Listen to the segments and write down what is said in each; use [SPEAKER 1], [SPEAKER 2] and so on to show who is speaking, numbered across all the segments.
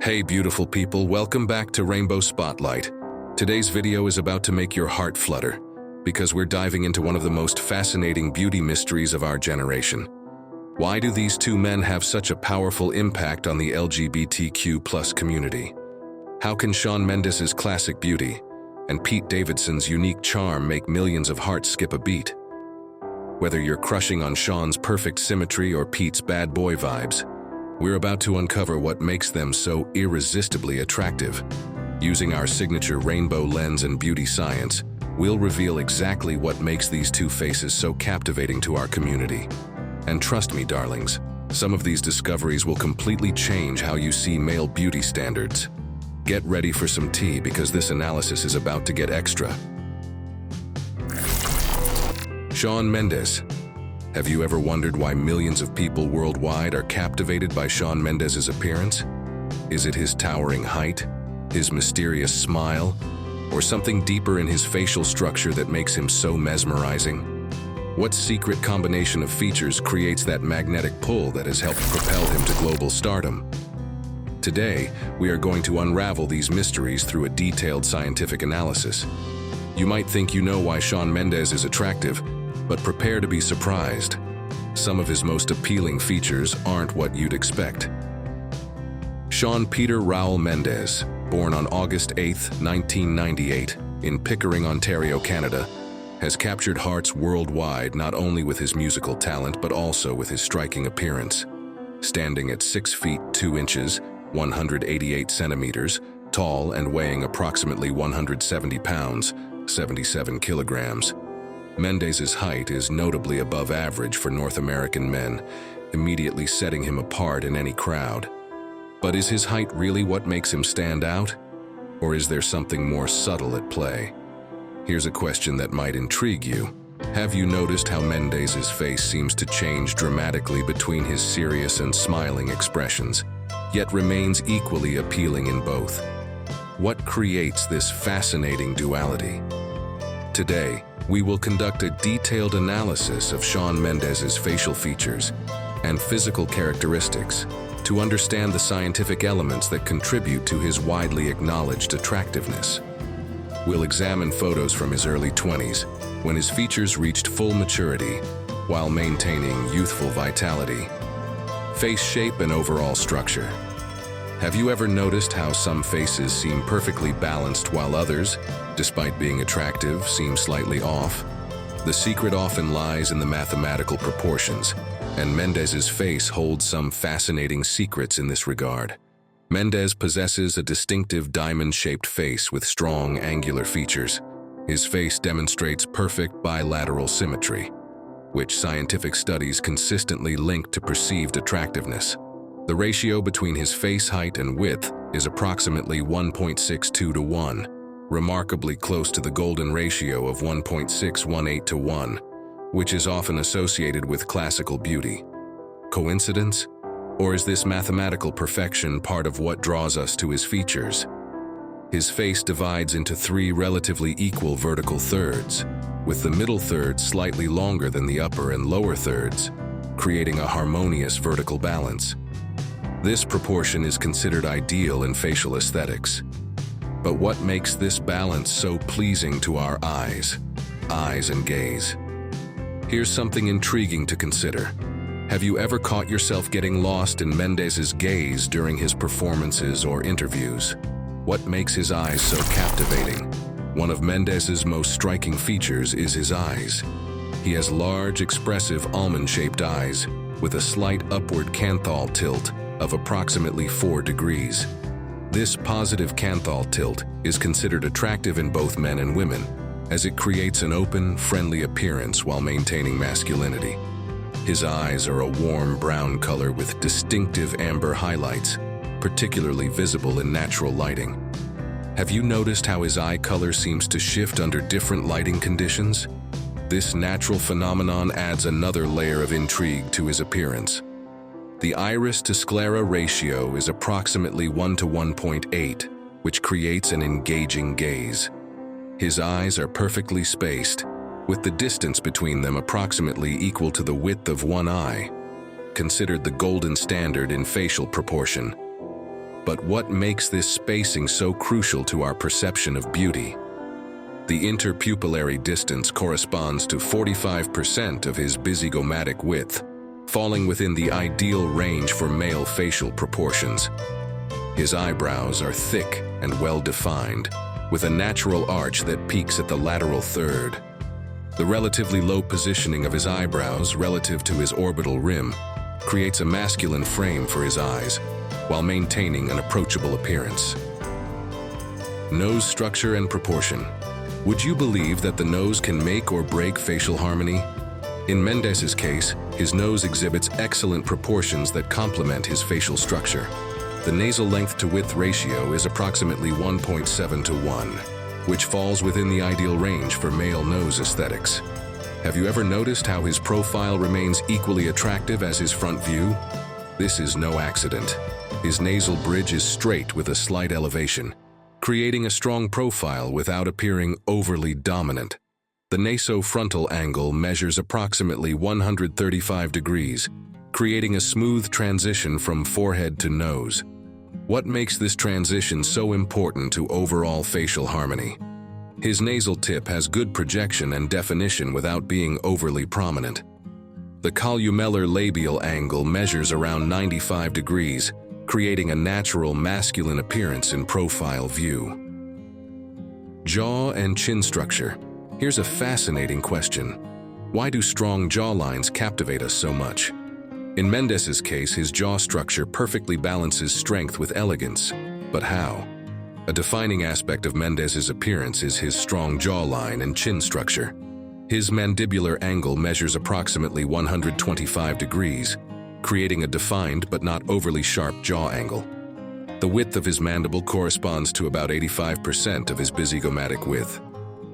[SPEAKER 1] Hey beautiful people, welcome back to Rainbow Spotlight. Today's video is about to make your heart flutter, because we're diving into one of the most fascinating beauty mysteries of our generation. Why do these two men have such a powerful impact on the LGBTQ+ community? How can Shawn Mendes' classic beauty and Pete Davidson's unique charm make millions of hearts skip a beat? Whether you're crushing on Shawn's perfect symmetry or Pete's bad boy vibes, we're about to uncover what makes them so irresistibly attractive. Using our signature rainbow lens and beauty science, we'll reveal exactly what makes these two faces so captivating to our community. And trust me, darlings, some of these discoveries will completely change how you see male beauty standards. Get ready for some tea because this analysis is about to get extra. Shawn Mendes. Have you ever wondered why millions of people worldwide are captivated by Shawn Mendes' appearance? Is it his towering height, his mysterious smile, or something deeper in his facial structure that makes him so mesmerizing? What secret combination of features creates that magnetic pull that has helped propel him to global stardom? Today, we are going to unravel these mysteries through a detailed scientific analysis. You might think you know why Shawn Mendes is attractive, but prepare to be surprised. Some of his most appealing features aren't what you'd expect. Shawn Peter Raoul Mendes, born on August 8, 1998, in Pickering, Ontario, Canada, has captured hearts worldwide not only with his musical talent but also with his striking appearance. Standing at 6 feet 2 inches, 188 centimeters, tall and weighing approximately 170 pounds, 77 kilograms, Mendes' height is notably above average for North American men, immediately setting him apart in any crowd. But is his height really what makes him stand out? Or is there something more subtle at play? Here's a question that might intrigue you. Have you noticed how Mendes' face seems to change dramatically between his serious and smiling expressions, yet remains equally appealing in both? What creates this fascinating duality? Today, we will conduct a detailed analysis of Shawn Mendes' facial features and physical characteristics to understand the scientific elements that contribute to his widely acknowledged attractiveness. We'll examine photos from his early 20s, when his features reached full maturity, while maintaining youthful vitality. Face shape and overall structure. Have you ever noticed how some faces seem perfectly balanced while others, despite being attractive, seem slightly off? The secret often lies in the mathematical proportions, and Mendes' face holds some fascinating secrets in this regard. Mendes possesses a distinctive diamond-shaped face with strong angular features. His face demonstrates perfect bilateral symmetry, which scientific studies consistently link to perceived attractiveness. The ratio between his face height and width is approximately 1.62 to 1, remarkably close to the golden ratio of 1.618 to 1, which is often associated with classical beauty. Coincidence? Or is this mathematical perfection part of what draws us to his features? His face divides into 3 relatively equal vertical thirds, with the middle third slightly longer than the upper and lower thirds, creating a harmonious vertical balance. This proportion is considered ideal in facial aesthetics. But what makes this balance so pleasing to our eyes and gaze? Here's something intriguing to consider. Have you ever caught yourself getting lost in Mendes' gaze during his performances or interviews? What makes his eyes so captivating? One of Mendes' most striking features is his eyes. He has large, expressive, almond-shaped eyes with a slight upward canthal tilt of approximately 4 degrees. This positive canthal tilt is considered attractive in both men and women, as it creates an open, friendly appearance while maintaining masculinity. His eyes are a warm brown color with distinctive amber highlights, particularly visible in natural lighting. Have you noticed how his eye color seems to shift under different lighting conditions? This natural phenomenon adds another layer of intrigue to his appearance. The iris to sclera ratio is approximately 1 to 1.8, which creates an engaging gaze. His eyes are perfectly spaced, with the distance between them approximately equal to the width of one eye, considered the golden standard in facial proportion. But what makes this spacing so crucial to our perception of beauty? The interpupillary distance corresponds to 45% of his bizygomatic width, falling within the ideal range for male facial proportions. His eyebrows are thick and well-defined, with a natural arch that peaks at the lateral third. The relatively low positioning of his eyebrows relative to his orbital rim creates a masculine frame for his eyes, while maintaining an approachable appearance. Nose structure and proportion. Would you believe that the nose can make or break facial harmony? In Mendes's case, his nose exhibits excellent proportions that complement his facial structure. The nasal length to width ratio is approximately 1.7 to 1, which falls within the ideal range for male nose aesthetics. Have you ever noticed how his profile remains equally attractive as his front view? This is no accident. His nasal bridge is straight with a slight elevation, creating a strong profile without appearing overly dominant. The nasofrontal angle measures approximately 135 degrees, creating a smooth transition from forehead to nose. What makes this transition so important to overall facial harmony? His nasal tip has good projection and definition without being overly prominent. The columellar labial angle measures around 95 degrees, creating a natural masculine appearance in profile view. Jaw and chin structure. Here's a fascinating question. Why do strong jawlines captivate us so much? In Mendes's case, his jaw structure perfectly balances strength with elegance. But how? A defining aspect of Mendes's appearance is his strong jawline and chin structure. His mandibular angle measures approximately 125 degrees, creating a defined but not overly sharp jaw angle. The width of his mandible corresponds to about 85% of his bizygomatic width,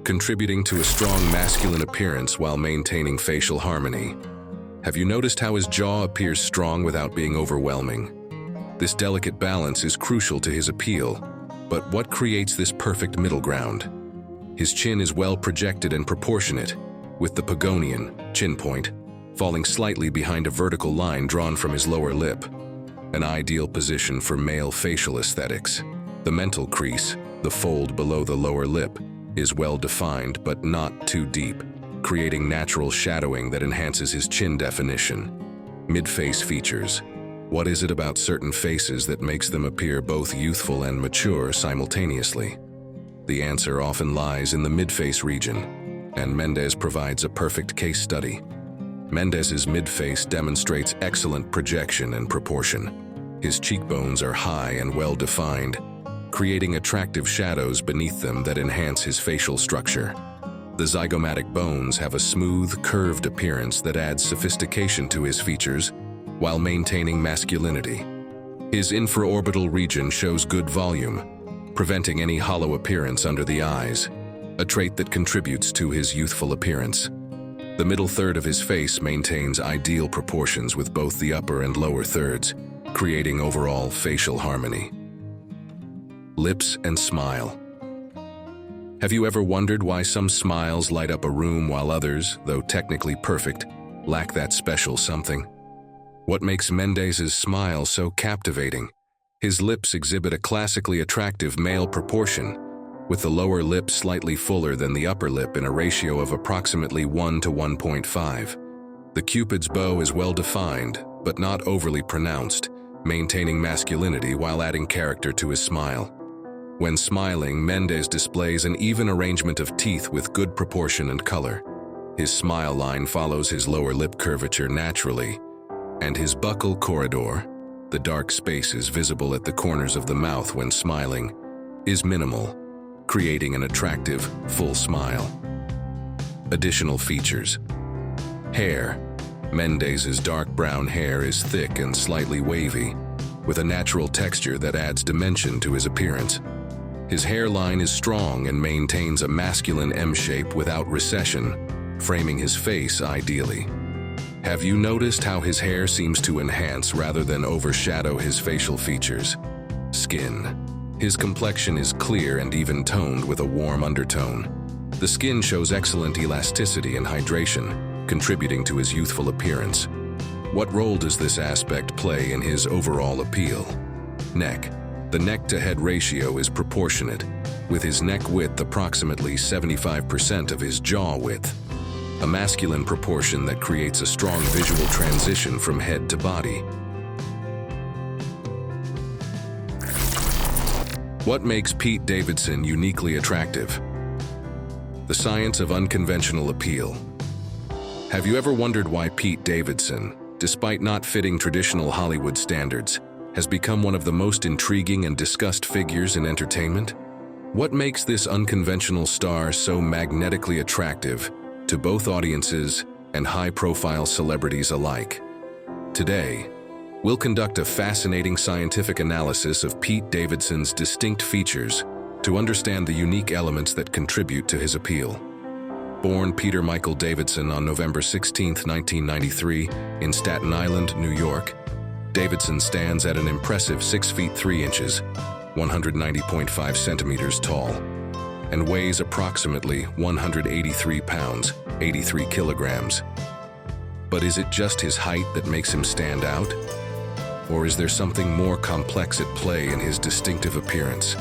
[SPEAKER 1] contributing to a strong masculine appearance while maintaining facial harmony. Have you noticed how his jaw appears strong without being overwhelming? This delicate balance is crucial to his appeal, but what creates this perfect middle ground? His chin is well projected and proportionate, with the Pagonian chin point falling slightly behind a vertical line drawn from his lower lip, an ideal position for male facial aesthetics. The mental crease, the fold below the lower lip, is well defined but not too deep, creating natural shadowing that enhances his chin definition. Mid-face features. What is it about certain faces that makes them appear both youthful and mature simultaneously? The answer often lies in the mid-face region, and Mendes provides a perfect case study. Mendes's mid-face demonstrates excellent projection and proportion. His cheekbones are high and well-defined, creating attractive shadows beneath them that enhance his facial structure. The zygomatic bones have a smooth, curved appearance that adds sophistication to his features while maintaining masculinity. His infraorbital region shows good volume, preventing any hollow appearance under the eyes, a trait that contributes to his youthful appearance. The middle third of his face maintains ideal proportions with both the upper and lower thirds, creating overall facial harmony. Lips and smile. Have you ever wondered why some smiles light up a room while others, though technically perfect, lack that special something? What makes Mendes's smile so captivating? His lips exhibit a classically attractive male proportion, with the lower lip slightly fuller than the upper lip in a ratio of approximately 1 to 1.5. The Cupid's bow is well defined, but not overly pronounced, maintaining masculinity while adding character to his smile. When smiling, Mendes displays an even arrangement of teeth with good proportion and color. His smile line follows his lower lip curvature naturally, and his buccal corridor, the dark spaces visible at the corners of the mouth when smiling, is minimal, creating an attractive, full smile. Additional features. Hair. Mendes's dark brown hair is thick and slightly wavy, with a natural texture that adds dimension to his appearance. His hairline is strong and maintains a masculine M shape without recession, framing his face ideally. Have you noticed how his hair seems to enhance rather than overshadow his facial features? Skin. His complexion is clear and even-toned with a warm undertone. The skin shows excellent elasticity and hydration, contributing to his youthful appearance. What role does this aspect play in his overall appeal? Neck. The neck-to-head ratio is proportionate, with his neck width approximately 75% of his jaw width, a masculine proportion that creates a strong visual transition from head to body. What makes Pete Davidson uniquely attractive? The science of unconventional appeal. Have you ever wondered why Pete Davidson, despite not fitting traditional Hollywood standards, has become one of the most intriguing and discussed figures in entertainment? What makes this unconventional star so magnetically attractive to both audiences and high-profile celebrities alike? Today, we'll conduct a fascinating scientific analysis of Pete Davidson's distinct features to understand the unique elements that contribute to his appeal. Born Peter Michael Davidson on November 16, 1993, in Staten Island, New York, Davidson stands at an impressive 6 feet 3 inches, 190.5 centimeters tall, and weighs approximately 183 pounds, 83 kilograms. But is it just his height that makes him stand out? Or is there something more complex at play in his distinctive appearance?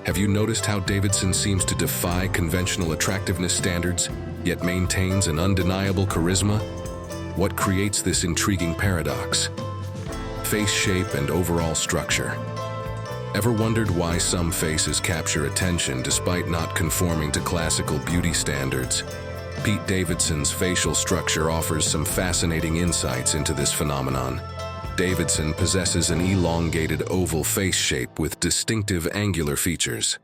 [SPEAKER 1] Have you noticed how Davidson seems to defy conventional attractiveness standards, yet maintains an undeniable charisma? What creates this intriguing paradox? Face shape and overall structure. Ever wondered why some faces capture attention despite not conforming to classical beauty standards? Pete Davidson's facial structure offers some fascinating insights into this phenomenon. Davidson possesses an elongated oval face shape with distinctive angular features.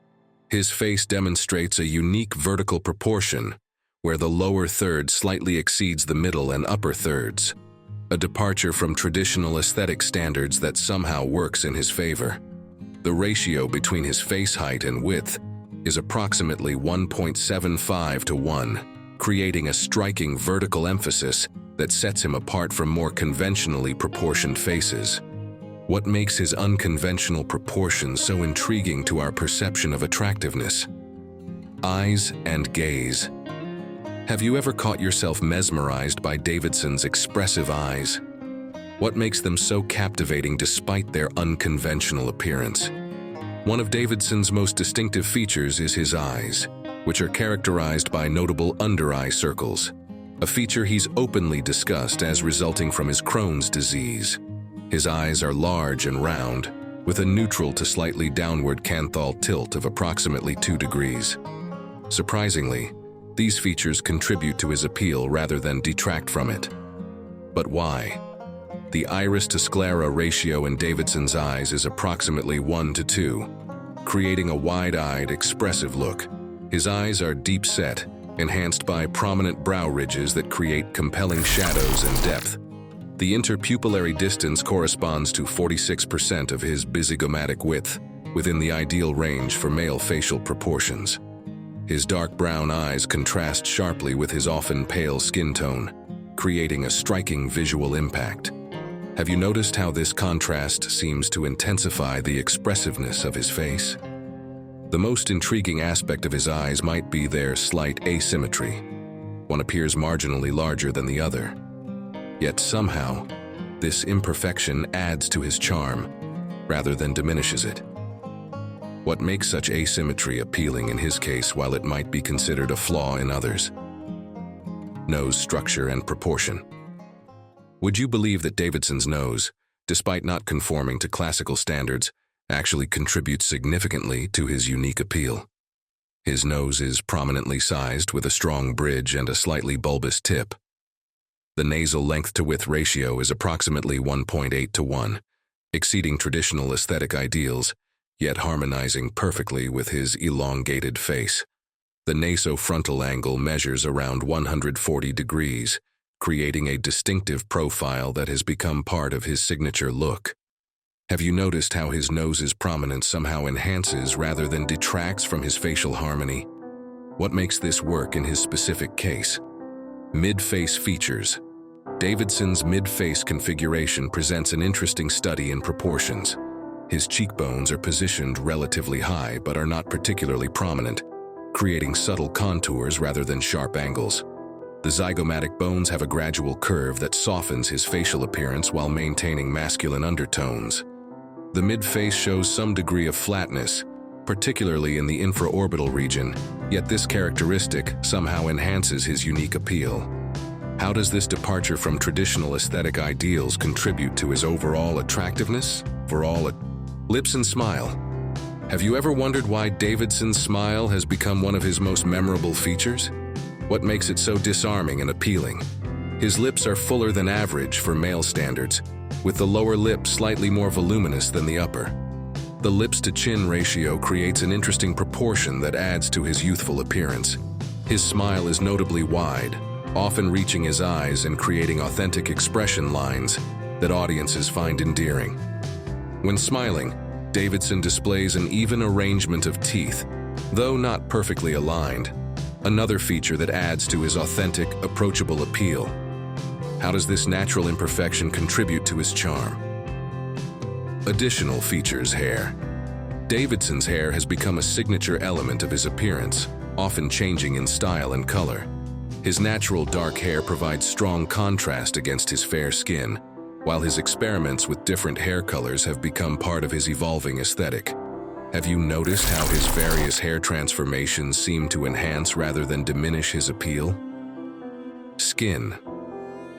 [SPEAKER 1] His face demonstrates a unique vertical proportion, where the lower third slightly exceeds the middle and upper thirds, a departure from traditional aesthetic standards that somehow works in his favor. The ratio between his face height and width is approximately 1.75 to 1, creating a striking vertical emphasis that sets him apart from more conventionally proportioned faces. What makes his unconventional proportions so intriguing to our perception of attractiveness? Eyes and gaze. Have you ever caught yourself mesmerized by Davidson's expressive eyes? What makes them so captivating despite their unconventional appearance? One of Davidson's most distinctive features is his eyes, which are characterized by notable under-eye circles, a feature he's openly discussed as resulting from his Crohn's disease. His eyes are large and round, with a neutral to slightly downward canthal tilt of approximately 2 degrees. Surprisingly, these features contribute to his appeal rather than detract from it. But why? The iris to sclera ratio in Davidson's eyes is approximately 1 to 2, creating a wide-eyed, expressive look. His eyes are deep-set, enhanced by prominent brow ridges that create compelling shadows and depth. The interpupillary distance corresponds to 46% of his bizygomatic width, within the ideal range for male facial proportions. His dark brown eyes contrast sharply with his often pale skin tone, creating a striking visual impact. Have you noticed how this contrast seems to intensify the expressiveness of his face? The most intriguing aspect of his eyes might be their slight asymmetry. One appears marginally larger than the other. Yet somehow, this imperfection adds to his charm, rather than diminishes it. What makes such asymmetry appealing in his case while it might be considered a flaw in others? Nose structure and proportion. Would you believe that Davidson's nose, despite not conforming to classical standards, actually contributes significantly to his unique appeal? His nose is prominently sized with a strong bridge and a slightly bulbous tip. The nasal length-to-width ratio is approximately 1.8 to 1, exceeding traditional aesthetic ideals, yet harmonizing perfectly with his elongated face. The nasofrontal angle measures around 140 degrees, creating a distinctive profile that has become part of his signature look. Have you noticed how his nose's prominence somehow enhances rather than detracts from his facial harmony? What makes this work in his specific case? Mid-face features. Davidson's mid-face configuration presents an interesting study in proportions. His cheekbones are positioned relatively high but are not particularly prominent, creating subtle contours rather than sharp angles. The zygomatic bones have a gradual curve that softens his facial appearance while maintaining masculine undertones. The mid-face shows some degree of flatness, particularly in the infraorbital region, yet this characteristic somehow enhances his unique appeal. How does this departure from traditional aesthetic ideals contribute to his overall attractiveness? Lips and smile. Have you ever wondered why Davidson's smile has become one of his most memorable features? What makes it so disarming and appealing? His lips are fuller than average for male standards, with the lower lip slightly more voluminous than the upper. The lips-to-chin ratio creates an interesting proportion that adds to his youthful appearance. His smile is notably wide, often reaching his eyes and creating authentic expression lines that audiences find endearing. When smiling, Davidson displays an even arrangement of teeth, though not perfectly aligned, another feature that adds to his authentic, approachable appeal. How does this natural imperfection contribute to his charm? Additional features: hair. Davidson's hair has become a signature element of his appearance, often changing in style and color. His natural dark hair provides strong contrast against his fair skin, while his experiments with different hair colors have become part of his evolving aesthetic. Have you noticed how his various hair transformations seem to enhance rather than diminish his appeal? Skin.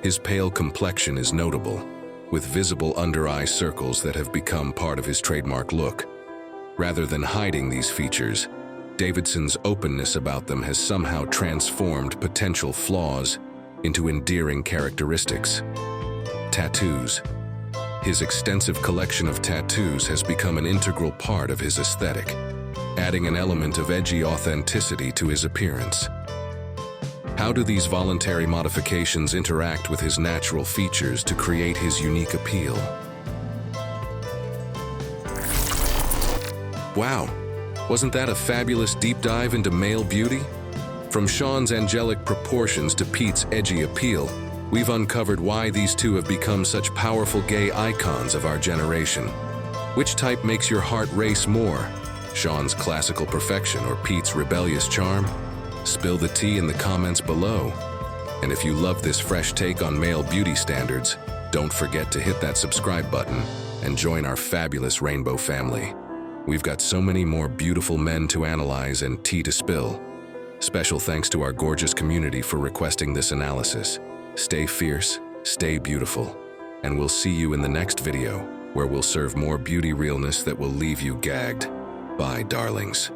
[SPEAKER 1] His pale complexion is notable, with visible under-eye circles that have become part of his trademark look. Rather than hiding these features, Davidson's openness about them has somehow transformed potential flaws into endearing characteristics. Tattoos. His extensive collection of tattoos has become an integral part of his aesthetic, adding an element of edgy authenticity to his appearance. How do these voluntary modifications interact with his natural features to create his unique appeal? Wow, wasn't that a fabulous deep dive into male beauty? From Shawn's angelic proportions to Pete's edgy appeal, we've uncovered why these two have become such powerful gay icons of our generation. Which type makes your heart race more? Shawn's classical perfection or Pete's rebellious charm? Spill the tea in the comments below. And if you love this fresh take on male beauty standards, don't forget to hit that subscribe button and join our fabulous rainbow family. We've got so many more beautiful men to analyze and tea to spill. Special thanks to our gorgeous community for requesting this analysis. Stay fierce, stay beautiful, and we'll see you in the next video, where we'll serve more beauty realness that will leave you gagged. Bye, darlings.